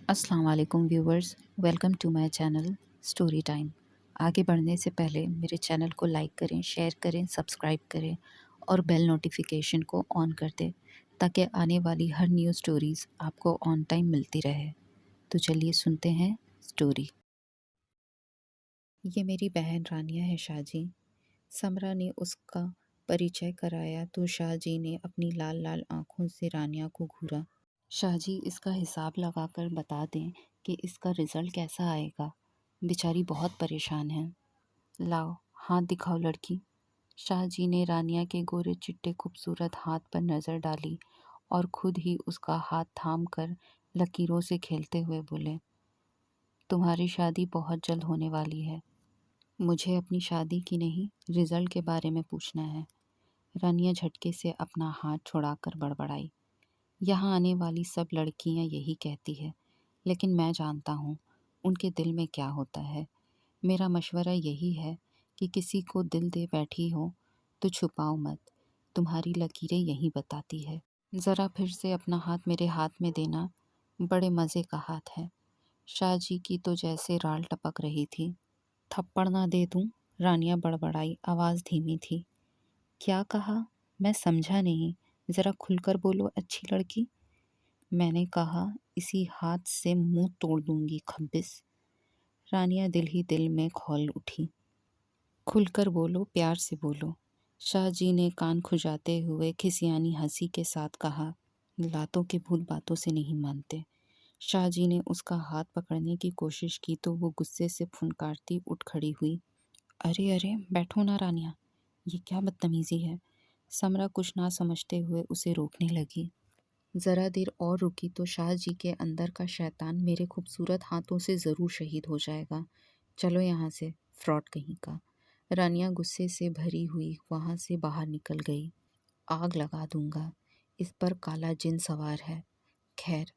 अस्सलाम वालेकुम viewers, welcome to my channel story time. आगे बढ़ने से पहले मेरे चैनल को लाइक करें, शेयर करें, सब्सक्राइब करें और बेल नोटिफिकेशन को ऑन कर दें ताकि आने वाली हर न्यू स्टोरीज़ आपको ऑन टाइम मिलती रहे। तो चलिए सुनते हैं स्टोरी। ये मेरी बहन रानिया है शाहजी। समरा ने उसका परिचय कराया तो शाहजी ने अपनी लाल लाल आंखों से रानिया को घूरा। शाहजी, इसका हिसाब लगाकर बता दें कि इसका रिज़ल्ट कैसा आएगा। बेचारी बहुत परेशान है। लाओ हाथ दिखाओ लड़की। शाहजी ने रानिया के गोरे चिट्टे खूबसूरत हाथ पर नज़र डाली और खुद ही उसका हाथ थाम कर लकीरों से खेलते हुए बोले, तुम्हारी शादी बहुत जल्द होने वाली है। मुझे अपनी शादी की नहीं, रिज़ल्ट के बारे में पूछना है। रानिया झटके से अपना हाथ छुड़ाकर बड़बड़ाई। यहाँ आने वाली सब लड़कियाँ यही कहती है, लेकिन मैं जानता हूँ उनके दिल में क्या होता है। मेरा मशवरा यही है कि किसी को दिल दे बैठी हो तो छुपाओ मत। तुम्हारी लकीरें यही बताती है। ज़रा फिर से अपना हाथ मेरे हाथ में देना। बड़े मज़े का हाथ है। शाहजी की तो जैसे राल टपक रही थी। थप्पड़ ना दे दूँ? रानिया बड़बड़ाई, आवाज़ धीमी थी। क्या कहा? मैं समझा नहीं। ज़रा खुलकर बोलो अच्छी लड़की। मैंने कहा इसी हाथ से मुंह तोड़ दूंगी खब्बिस। रानिया दिल ही दिल में खौल उठी। खुलकर बोलो, प्यार से बोलो। शाहजी ने कान खुजाते हुए खिसियानी हंसी के साथ कहा, लातों के भूत बातों से नहीं मानते। शाहजी ने उसका हाथ पकड़ने की कोशिश की तो वो गुस्से से फुनकारती उठ खड़ी हुई। अरे अरे बैठो ना रानिया, ये क्या बदतमीजी है। समरा कुछ ना समझते हुए उसे रोकने लगी। ज़रा देर और रुकी तो शाहजी के अंदर का शैतान मेरे खूबसूरत हाथों से ज़रूर शहीद हो जाएगा। चलो यहाँ से, फ्रॉड कहीं का। रानिया गुस्से से भरी हुई वहाँ से बाहर निकल गई। आग लगा दूंगा, इस पर काला जिन सवार है। खैर,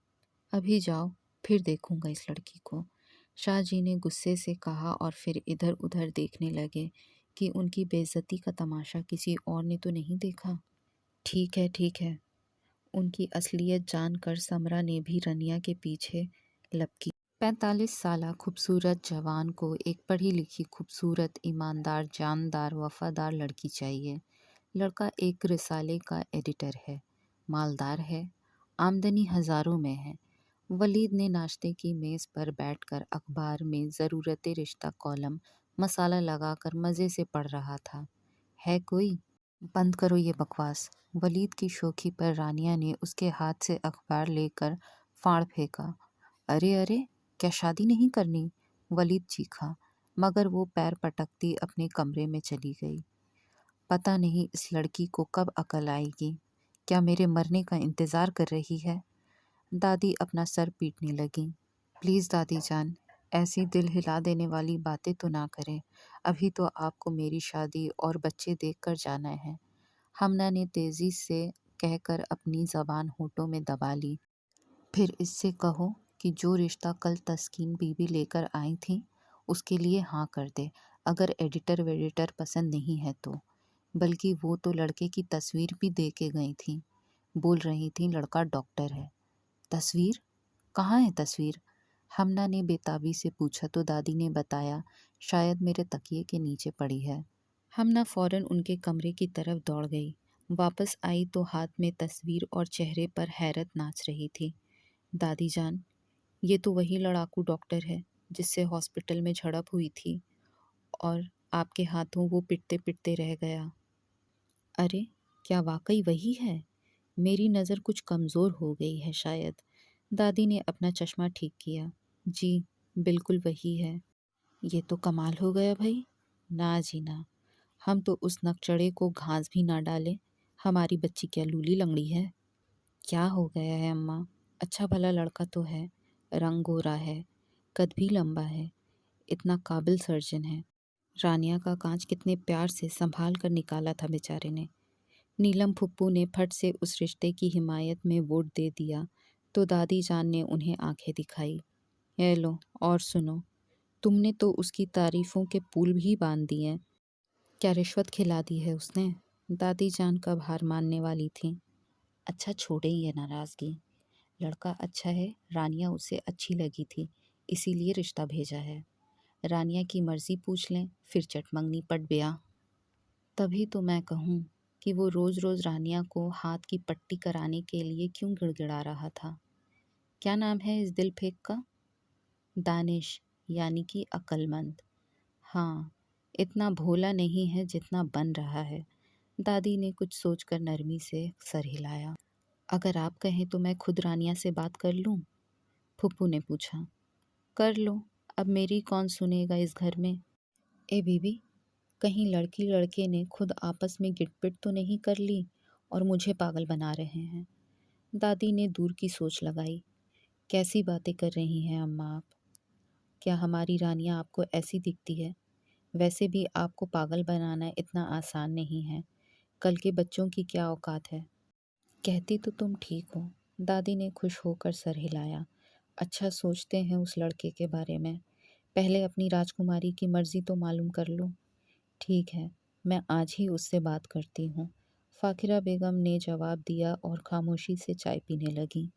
अभी जाओ, फिर देखूंगा इस लड़की को। शाहजी ने गुस्से से कहा और फिर इधर उधर देखने लगे कि उनकी बेइज्जती का तमाशा किसी और ने तो नहीं देखा। ठीक है ठीक है। उनकी असलियत जानकर समरा ने भी रनिया के पीछे लपकी। 45 साला खूबसूरत जवान को एक पढ़ी लिखी खूबसूरत ईमानदार जानदार वफादार लड़की चाहिए। लड़का एक रिसाले का एडिटर है, मालदार है, आमदनी हज़ारों में है। वलीद ने नाश्ते की मेज़ पर बैठकर अखबार में ज़रूरत रिश्ता कॉलम मसाला लगाकर मज़े से पढ़ रहा था। है कोई? बंद करो ये बकवास। वलीद की शोखी पर रानिया ने उसके हाथ से अखबार लेकर फाड़ फेंका। अरे अरे, क्या शादी नहीं करनी? वलीद चीखा, मगर वो पैर पटकती अपने कमरे में चली गई। पता नहीं इस लड़की को कब अकल आएगी। क्या मेरे मरने का इंतज़ार कर रही है? दादी अपना सर पीटने लगी। प्लीज़ दादी जान, ऐसी दिल हिला देने वाली बातें तो ना करें। अभी तो आपको मेरी शादी और बच्चे देखकर जाना है। हमना ने तेज़ी से कहकर अपनी ज़बान होठों में दबा ली। फिर इससे कहो कि जो रिश्ता कल तस्कीन बीबी लेकर आई थी उसके लिए हाँ कर दे, अगर एडिटर वेडिटर पसंद नहीं है तो। बल्कि वो तो लड़के की तस्वीर भी दे के गई थी। बोल रही थी लड़का डॉक्टर है। तस्वीर? कहाँ है तस्वीर? हमना ने बेताबी से पूछा तो दादी ने बताया, शायद मेरे तकिए के नीचे पड़ी है। हमना फ़ौरन उनके कमरे की तरफ दौड़ गई। वापस आई तो हाथ में तस्वीर और चेहरे पर हैरत नाच रही थी। दादी जान, ये तो वही लड़ाकू डॉक्टर है जिससे हॉस्पिटल में झड़प हुई थी और आपके हाथों वो पिटते पिटते रह गया। अरे, क्या वाकई वही है? मेरी नज़र कुछ कमज़ोर हो गई है शायद। दादी ने अपना चश्मा ठीक किया। जी, बिल्कुल वही है। ये तो कमाल हो गया भाई। ना जी ना, हम तो उस नकचढ़े को घास भी ना डालें। हमारी बच्ची क्या लूली लंगड़ी है? क्या हो गया है अम्मा? अच्छा भला लड़का तो है, रंग गोरा है, कद भी लंबा है, इतना काबिल सर्जन है। रानिया का कांच कितने प्यार से संभाल कर निकाला था बेचारे ने। नीलम फुप्पू ने फट से उस रिश्ते की हिमायत में वोट दे दिया तो दादी जान ने उन्हें आंखें दिखाई। ये लो और सुनो, तुमने तो उसकी तारीफ़ों के पुल भी बांध दिए। क्या रिश्वत खिला दी है उसने? दादी जान कब हार मानने वाली थी। अच्छा छोड़े ये नाराज़गी। लड़का अच्छा है, रानिया उसे अच्छी लगी थी, इसीलिए रिश्ता भेजा है। रानिया की मर्जी पूछ लें, फिर चटमंगनी पट ब्याह। तभी तो मैं कहूँ कि वो रोज़ रोज़ रानिया को हाथ की पट्टी कराने के लिए क्यों गिड़गिड़ा रहा था। क्या नाम है इस दिल फेंक का? दानिश, यानी कि अक्लमंद। हाँ, इतना भोला नहीं है जितना बन रहा है। दादी ने कुछ सोचकर नरमी से सर हिलाया। अगर आप कहें तो मैं खुद रानिया से बात कर लूँ? फुप्पू ने पूछा। कर लो, अब मेरी कौन सुनेगा इस घर में। ए बीबी, कहीं लड़की लड़के ने खुद आपस में गिटपिट तो नहीं कर ली और मुझे पागल बना रहे हैं। दादी ने दूर की सोच लगाई। कैसी बातें कर रही हैं अम्मा आप? क्या हमारी रानियां आपको ऐसी दिखती है? वैसे भी आपको पागल बनाना इतना आसान नहीं है। कल के बच्चों की क्या औकात है? कहती तो तुम ठीक हो। दादी ने खुश होकर सर हिलाया। अच्छा, सोचते हैं उस लड़के के बारे में। पहले अपनी राजकुमारी की मर्जी तो मालूम कर लो। ठीक है, मैं आज ही उससे बात करती हूँ। फाकिरा बेगम ने जवाब दिया और खामोशी से चाय पीने लगी।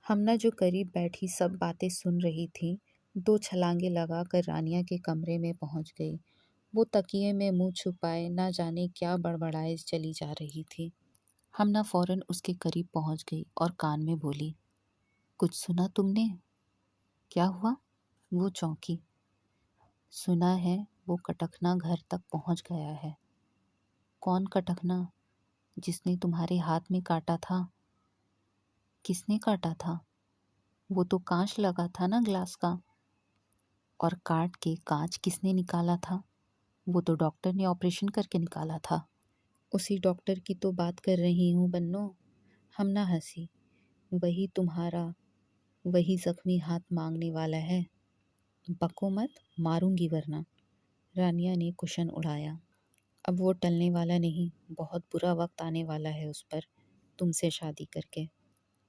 हमना जो करीब बैठी सब बातें सुन रही थी, दो छलांगे लगाकर रानिया के कमरे में पहुंच गई। वो तकिए में मुंह छुपाए ना जाने क्या बड़बड़ाए चली जा रही थी। हमना फौरन उसके करीब पहुंच गई और कान में बोली, कुछ सुना तुमने? क्या हुआ? वो चौंकी। सुना है वो कटकना घर तक पहुंच गया है। कौन कटकना? जिसने तुम्हारे हाथ में काटा था। किसने काटा था? वो तो कांच लगा था ना ग्लास का। और काट के कांच किसने निकाला था? वो तो डॉक्टर ने ऑपरेशन करके निकाला था। उसी डॉक्टर की तो बात कर रही हूँ बन्नो। हमना हंसी। वही तुम्हारा, वही जख्मी हाथ मांगने वाला है। बको मत, मारूंगी वरना। रानिया ने कुशन उड़ाया। अब वो टलने वाला नहीं, बहुत बुरा वक्त आने वाला है उस पर, तुमसे शादी करके।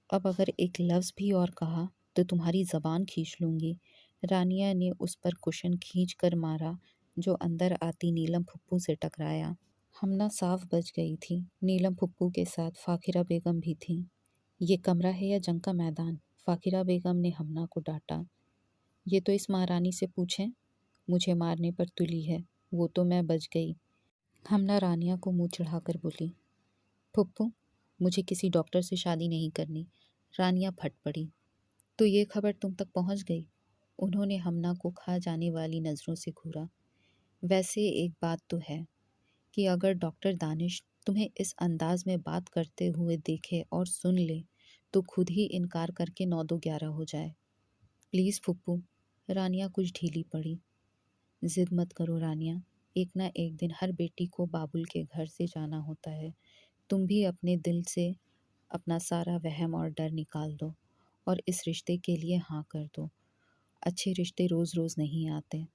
अब अगर एक लफ्ज़ भी और कहा तो तुम्हारी ज़बान खींच लूँगी। रानिया ने उस पर कुशन खींच कर मारा, जो अंदर आती नीलम फुप्पू से टकराया। हमना साफ बच गई थी। नीलम फुप्पू के साथ फाकिरा बेगम भी थी। ये कमरा है या जंग का मैदान? फाकिरा बेगम ने हमना को डांटा। ये तो इस महारानी से पूछें, मुझे मारने पर तुली है। वो तो मैं बच गई। हमना रानिया को मुंह चढ़ाकर बोली। फुप्पू, मुझे किसी डॉक्टर से शादी नहीं करनी। रानिया फट पड़ी। तो ये खबर तुम तक पहुंच गई? उन्होंने हमना को खा जाने वाली नज़रों से घूरा। वैसे एक बात तो है कि अगर डॉक्टर दानिश तुम्हें इस अंदाज में बात करते हुए देखे और सुन ले तो खुद ही इनकार करके 9-2-11 हो जाए। प्लीज़ फुप्पू। रानिया कुछ ढीली पड़ी। जिद मत करो रानिया, एक ना एक दिन हर बेटी को बाबुल के घर से जाना होता है। तुम भी अपने दिल से अपना सारा वहम और डर निकाल दो और इस रिश्ते के लिए हाँ कर दो। अच्छे रिश्ते रोज़ रोज़ नहीं आते।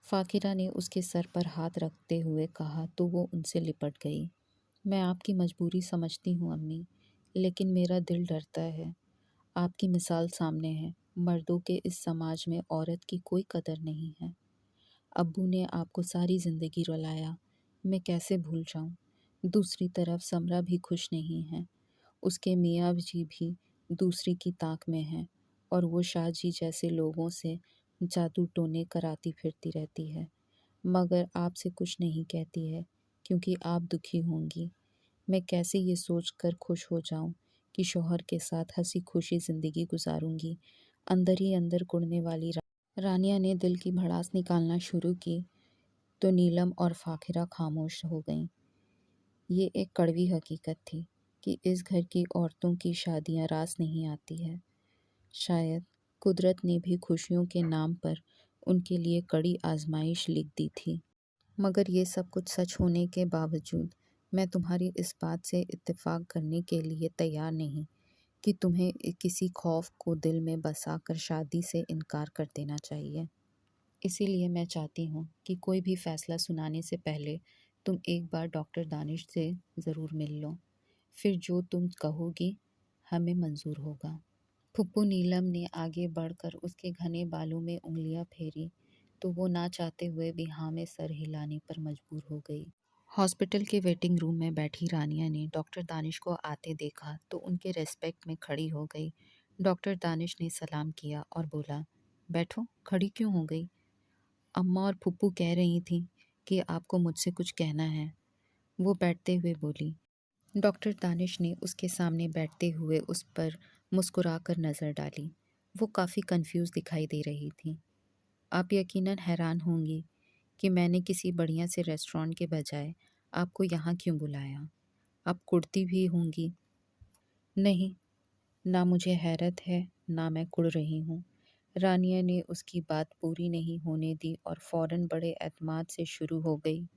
फाकिरा ने उसके सर पर हाथ रखते हुए कहा तो वो उनसे लिपट गई। मैं आपकी मजबूरी समझती हूँ अम्मी, लेकिन मेरा दिल डरता है। आपकी मिसाल सामने है। मर्दों के इस समाज में औरत की कोई कदर नहीं है। अब्बू ने आपको सारी ज़िंदगी रुलाया, मैं कैसे भूल जाऊँ। दूसरी तरफ समरा भी खुश नहीं है। उसके मियाँ जी भी दूसरी की ताक में हैं और वो शाह जी जैसे लोगों से जादू टोने कराती फिरती रहती है, मगर आपसे कुछ नहीं कहती है क्योंकि आप दुखी होंगी। मैं कैसे ये सोच कर खुश हो जाऊं कि शौहर के साथ हंसी खुशी ज़िंदगी गुजारूंगी। अंदर ही अंदर कुड़ने वाली रानिया ने दिल की भड़ास निकालना शुरू की तो नीलम और फाखिरा खामोश हो गईं। ये एक कड़वी हकीकत थी कि इस घर की औरतों की शादियां रास नहीं आती है। शायद कुदरत ने भी खुशियों के नाम पर उनके लिए कड़ी आजमाइश लिख दी थी। मगर ये सब कुछ सच होने के बावजूद मैं तुम्हारी इस बात से इत्तेफाक करने के लिए तैयार नहीं कि तुम्हें किसी खौफ को दिल में बसाकर शादी से इनकार कर देना चाहिए। इसीलिए मैं चाहती हूँ कि कोई भी फैसला सुनाने से पहले तुम एक बार डॉक्टर दानिश से ज़रूर मिल लो। फिर जो तुम कहोगी हमें मंजूर होगा। फुप्पू नीलम ने आगे बढ़कर उसके घने बालों में उंगलियां फेरी तो वो ना चाहते हुए भी हाँ में सर हिलाने पर मजबूर हो गई। हॉस्पिटल के वेटिंग रूम में बैठी रानिया ने डॉक्टर दानिश को आते देखा तो उनके रेस्पेक्ट में खड़ी हो गई। डॉक्टर दानिश ने सलाम किया और बोला, बैठो, खड़ी क्यों हो गई? अम्मा और फूफू कह रही थी कि आपको मुझसे कुछ कहना है। वो बैठते हुए बोली। डॉक्टर दानिश ने उसके सामने बैठते हुए उस पर मुस्कुराकर नज़र डाली। वो काफ़ी कंफ्यूज दिखाई दे रही थी। आप यकीनन हैरान होंगी कि मैंने किसी बढ़िया से रेस्टोरेंट के बजाय आपको यहाँ क्यों बुलाया। आप कुढ़ती भी होंगी। नहीं, ना मुझे हैरत है, ना मैं कुढ़ रही हूँ। रानिया ने उसकी बात पूरी नहीं होने दी और फ़ौरन बड़े एतमाद से शुरू हो गई।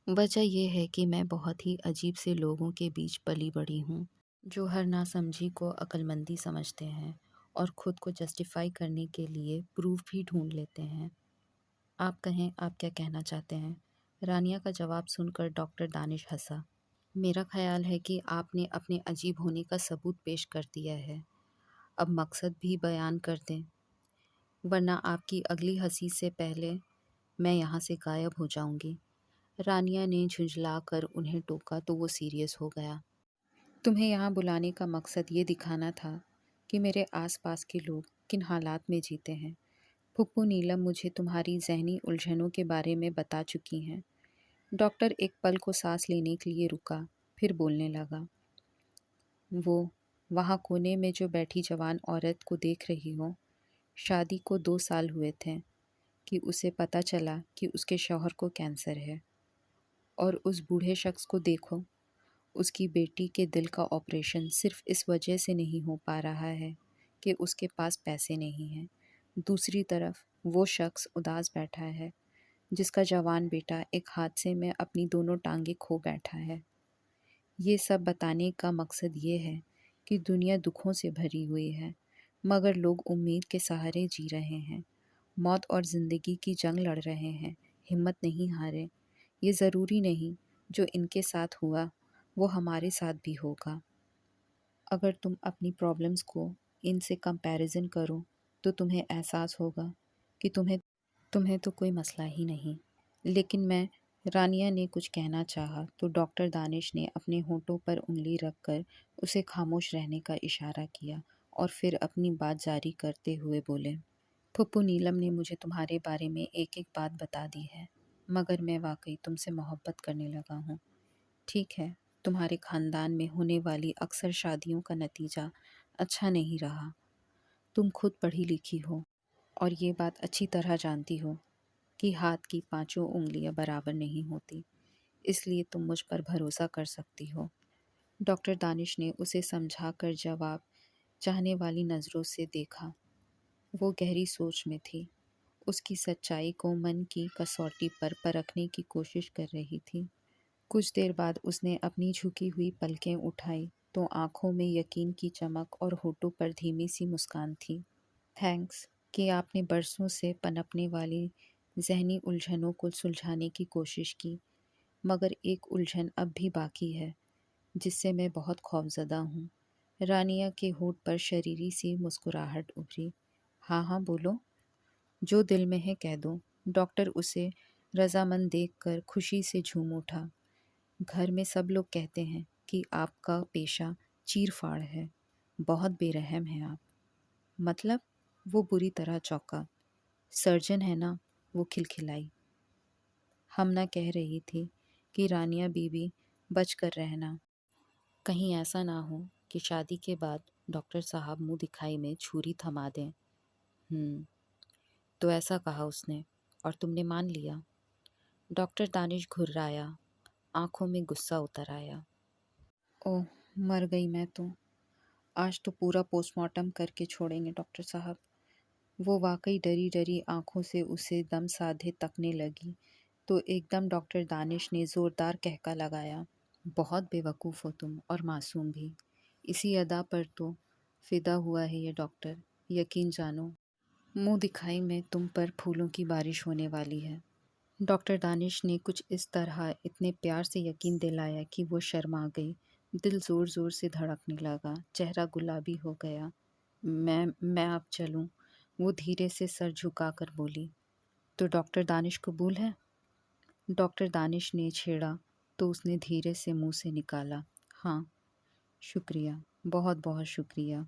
वजह यह है कि मैं बहुत ही अजीब से लोगों के बीच पली बड़ी हूँ, जो हर नासमझी को अक्लमंदी समझते हैं और ख़ुद को जस्टिफाई करने के लिए प्रूफ भी ढूंढ लेते हैं। आप कहें, आप क्या कहना चाहते हैं? रानिया का जवाब सुनकर डॉक्टर दानिश हंसा। मेरा ख्याल है कि आपने अपने अजीब होने का सबूत पेश कर दिया है। अब मकसद भी बयान कर दें, वरना आपकी अगली हंसी से पहले मैं यहाँ से गायब हो जाऊंगी। रानिया ने झुंझलाकर उन्हें टोका तो वो सीरियस हो गया। तुम्हें यहाँ बुलाने का मकसद ये दिखाना था कि मेरे आसपास के लोग किन हालात में जीते हैं। फुप्पू नीलम मुझे तुम्हारी जहनी उलझनों के बारे में बता चुकी हैं। डॉक्टर एक पल को सांस लेने के लिए रुका, फिर बोलने लगा। वो वहाँ कोने में जो बैठी जवान औरत को देख रही हो, शादी को 2 साल हुए थे कि उसे पता चला कि उसके शौहर को कैंसर है। और उस बूढ़े शख्स को देखो, उसकी बेटी के दिल का ऑपरेशन सिर्फ इस वजह से नहीं हो पा रहा है कि उसके पास पैसे नहीं हैं। दूसरी तरफ वो शख्स उदास बैठा है जिसका जवान बेटा एक हादसे में अपनी दोनों टांगें खो बैठा है। ये सब बताने का मकसद ये है कि दुनिया दुखों से भरी हुई है, मगर लोग उम्मीद के सहारे जी रहे हैं, मौत और ज़िंदगी की जंग लड़ रहे हैं, हिम्मत नहीं हारे। ये ज़रूरी नहीं जो इनके साथ हुआ वो हमारे साथ भी होगा। अगर तुम अपनी प्रॉब्लम्स को इनसे कंपैरिजन करो तो तुम्हें एहसास होगा कि तुम्हें तुम्हें तो कोई मसला ही नहीं। लेकिन मैं रानिया ने कुछ कहना चाहा तो डॉक्टर दानिश ने अपने होठों पर उंगली रखकर उसे खामोश रहने का इशारा किया और फिर अपनी बात जारी करते हुए बोले। फुप्पू नीलम ने मुझे तुम्हारे बारे में एक एक बात बता दी है, मगर मैं वाकई तुमसे मोहब्बत करने लगा हूँ। ठीक है, तुम्हारे ख़ानदान में होने वाली अक्सर शादियों का नतीजा अच्छा नहीं रहा। तुम खुद पढ़ी लिखी हो और ये बात अच्छी तरह जानती हो कि हाथ की पांचों उंगलियां बराबर नहीं होती, इसलिए तुम मुझ पर भरोसा कर सकती हो। डॉक्टर दानिश ने उसे समझाकर जवाब चाहने वाली नज़रों से देखा। वो गहरी सोच में थी, उसकी सच्चाई को मन की कसौटी पर परखने की कोशिश कर रही थी। कुछ देर बाद उसने अपनी झुकी हुई पलकें उठाई तो आंखों में यकीन की चमक और होठों पर धीमी सी मुस्कान थी। थैंक्स कि आपने बरसों से पनपने वाली जहनी उलझनों को सुलझाने की कोशिश की, मगर एक उलझन अब भी बाकी है जिससे मैं बहुत खौफजदा हूँ। रानिया के होठ पर शरीरी सी मुस्कुराहट उभरी। हाँ हाँ बोलो, जो दिल में है कह दो। डॉक्टर उसे रजामंद देखकर खुशी से झूम उठा। घर में सब लोग कहते हैं कि आपका पेशा चीर-फाड़ है, बहुत बेरहम हैं आप। मतलब? वो बुरी तरह चौंका। सर्जन है ना? वो खिलखिलाई। हम ना कह रही थी कि रानिया बीबी बच कर रहना। कहीं ऐसा ना हो कि शादी के बाद डॉक्टर साहब मुंह दिखाई में छुरी थमा दें। तो ऐसा कहा उसने और तुमने मान लिया? डॉक्टर दानिश घुर्राया, आंखों में गुस्सा उतर आया। ओह, मर गई मैं तो। आज तो पूरा पोस्टमार्टम करके छोड़ेंगे डॉक्टर साहब। वो वाकई डरी डरी आंखों से उसे दम साधे तकने लगी तो एकदम डॉक्टर दानिश ने ज़ोरदार कहका लगाया। बहुत बेवकूफ़ हो तुम और मासूम भी। इसी अदा पर तो फिदा हुआ है ये डॉक्टर। यकीन जानो, मुंह दिखाई में तुम पर फूलों की बारिश होने वाली है। डॉक्टर दानिश ने कुछ इस तरह इतने प्यार से यकीन दिलाया कि वो शर्मा गई। दिल ज़ोर ज़ोर से धड़कने लगा, चेहरा गुलाबी हो गया। मैं अब चलूं? वो धीरे से सर झुकाकर बोली। तो डॉक्टर दानिश कबूल है? डॉक्टर दानिश ने छेड़ा तो उसने धीरे से मुंह से निकाला, हाँ, शुक्रिया, बहुत बहुत शुक्रिया।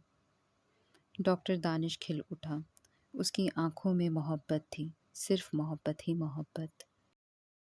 डॉक्टर दानिश खिल उठा। उसकी आंखों में मोहब्बत थी, सिर्फ मोहब्बत ही मोहब्बत।